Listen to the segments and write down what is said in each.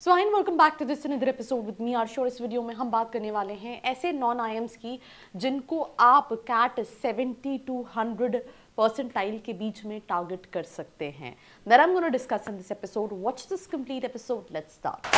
So I welcome back to this another episode with me Aarshu. इस video में हम बात करने वाले हैं ऐसे नॉन आईएम्स की जिनको आप कैट 70 to 100 परसेंटाइल के बीच में टारगेट कर सकते हैं। That I am gonna discuss in this episode. Watch this complete episode, let's start.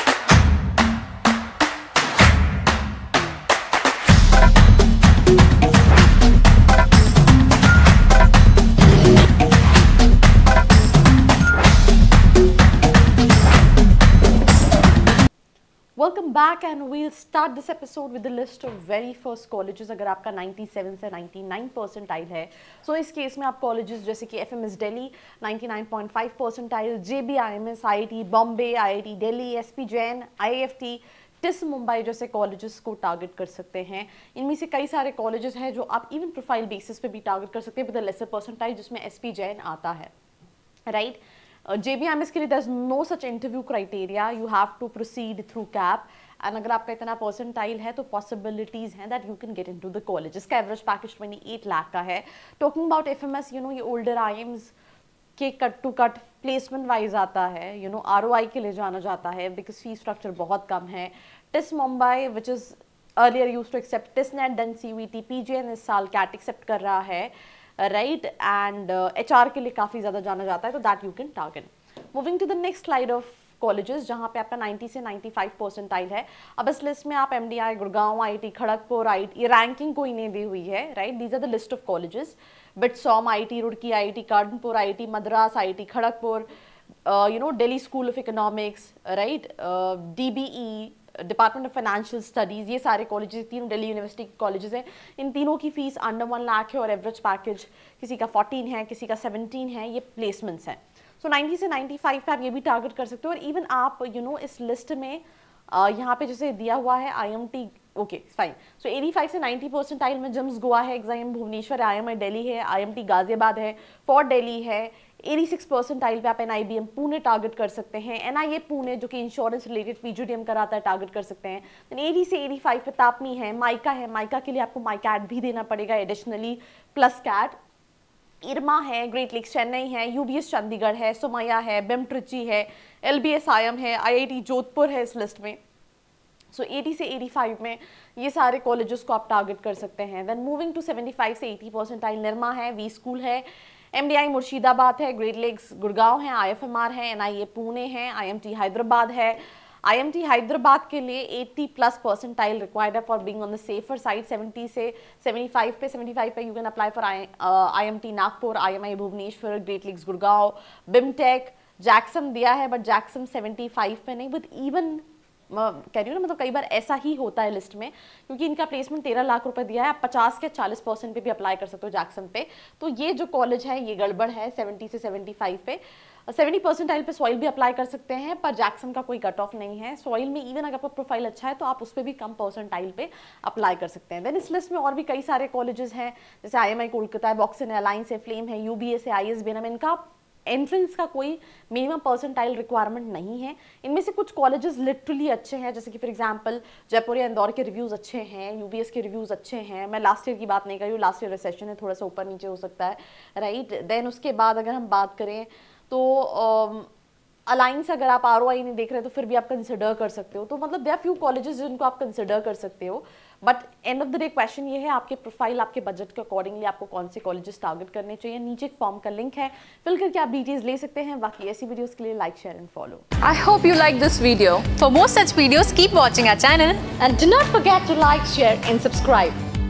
Welcome back and we'll start this episode with the list of very first colleges. अगर आपका 97 से 99 percentile है, सो इस केस में आप कॉलेजेस जैसे कि FMS Delhi 99.5 percentile, JBIMS, IIT Bombay, IIT Delhi, SP Jain, IIFT, TISS Mumbai जैसे कॉलेजेस को टारगेट कर सकते हैं। इनमें से कई सारे कॉलेजेस हैं जो आप इवन प्रोफाइल बेसिस पे भी टारगेट कर सकते हैं विद द लेसर परसेंटाइल, जिसमें एसपी जैन आता है, राइट। JBMS के लिए there's no such interview criteria, you have to proceed through CAP, and अगर आपका इतना परसेंटाइल है तो possibilities हैं that you can get into the college। इसका एवरेज पैकेज 28 लाख का है। Talking about FMS, you know, ये ओल्डर IIMs के cut to cut placement wise आता है, you know, ROI के लिए जाना जाता है बिकॉज फी स्ट्रक्चर बहुत कम है। TISS Mumbai which is earlier use to accept TISSNET then CVT, PGN इस साल कैट एक्सेप्ट कर रहा है, राइट, एंड HR के लिए काफ़ी ज़्यादा जाना जाता है, तो that you can target. Moving to the next slide of colleges जहाँ पे आपका 90 से 95 परसेंटाइल है। अब इस लिस्ट में आप MDI Gurgaon, IIT Kharagpur, IIT, ये रैंकिंग कोई नहीं दी हुई है, right. These are the list of colleges. BITSoM, IIT Roorkee, IIT Kanpur, IIT Madras, IIT Kharagpur, you know, Delhi school of economics, right, DBE, department of financial studies, ये सारे कॉलेजेस, तीनों दिल्ली यूनिवर्सिटी के कॉलेजेस हैं। इन तीनों की फीस अंडर 1 लाख है और एवरेज पैकेज किसी का 14 है, किसी का 17 है। ये प्लेसमेंट्स हैं। सो 90 से 95 पे आप ये भी टारगेट कर सकते हो। और इवन आप यू नो इस लिस्ट में यहाँ पे जैसे दिया हुआ है IMT, ओके फाइन। सो 85 से 90 परसेंटाइल में जिम्स गोवा है, एग्जाम भुवनेश्वर है, IMI दिल्ली है, IMT गाजियाबाद है, फॉर दिल्ली है। 86 परसेंटाइल पे आप NIBM पुणे टारगेट कर सकते हैं। NIA पुणे जो कि इंश्योरेंस रिलेटेड PGDM कराता है, टारगेट कर सकते हैं। 80 से 85 पे तापनी है, माइका है, माइका के लिए आपको माइकैट भी देना पड़ेगा एडिशनली प्लस कैट। इरमा है, ग्रेट लेक्स चेन्नई है, UBS चंडीगढ़ है, सुमैया है, बिम ट्रिची है, LBS IIM है, IIT जोधपुर है इस लिस्ट में। सो 80 से 85 में ये सारे कॉलेजेस को आप टारगेट कर सकते हैं। देन मूविंग टू 75 से 80 परसेंटाइल, निर्मा है, वी स्कूल है, MDI मुर्शिदाबाद है, ग्रेट लेक्स गुड़गांव है, IFMR है, NIA पुणे है, IMT हैदराबाद है। IMT हैदराबाद के लिए 80 प्लस परसेंटाइल रिक्वायर्ड है for being on the safer side. 70 से 75 पे you can apply for IMT Nagpur, IMI Bhubaneswar, Great Lakes Gurgaon, BIMTECH, जैक्सन दिया है बट जैक्सन 75 पे नहीं। बट इवन कह रही हूँ ना, मतलब कई बार ऐसा ही होता है लिस्ट में, क्योंकि इनका प्लेसमेंट 13 लाख रुपए दिया है। आप 50 के 40% पे भी अप्लाई कर सकते हो जैक्सन पे। तो ये जो कॉलेज है ये गड़बड़ है 70 से 75 पे। 70 परसेंटाइल पे सॉइल भी अप्लाई कर सकते हैं, पर जैक्सन का कोई कट ऑफ नहीं है। सॉइल में इवन अगर आपका प्रोफाइल अच्छा है तो आप उस पर भी कम परसेंटाइल पे अप्लाई कर सकते हैं। देन इस लिस्ट में और भी कई सारे कॉलेजेस हैं, जैसे IMI कोलकाता है, बॉक्सन अलायंस है, फ्लेम है, UBS है, ISBM। इनका एंट्रेंस का कोई मिनिमम परसेंटाइल रिक्वायरमेंट नहीं है। इनमें से कुछ कॉलेजेस लिटरली अच्छे हैं, जैसे कि फॉर एग्जांपल जयपुर या इंदौर के रिव्यूज़ अच्छे हैं, UBS के रिव्यूज़ अच्छे हैं। मैं लास्ट ईयर की बात नहीं कर रही हूँ, लास्ट ईयर रिसेशन है, थोड़ा सा ऊपर नीचे हो सकता है, राइट। देन उसके बाद अगर हम बात करें तो अलायंस अगर आप ROI नहीं देख रहे तो फिर भी आप कंसिडर कर सकते हो। तो मतलब देयर आर फ्यू कॉलेजेस जिनको आप कंसिडर कर सकते हो। But end of the day question ये है, आपके प्रोफाइल, आपके बजट के अकॉर्डिंगली आपको कौन से कॉलेजेस टारगेट करने चाहिए। नीचे एक फॉर्म का लिंक है, फिल करके आप डिटेल्स ले सकते हैं। बाकी ऐसी वीडियोस के लिए like, share and follow. I hope you like this video. For more such videos, keep watching our channel. And do not forget to like, share and subscribe.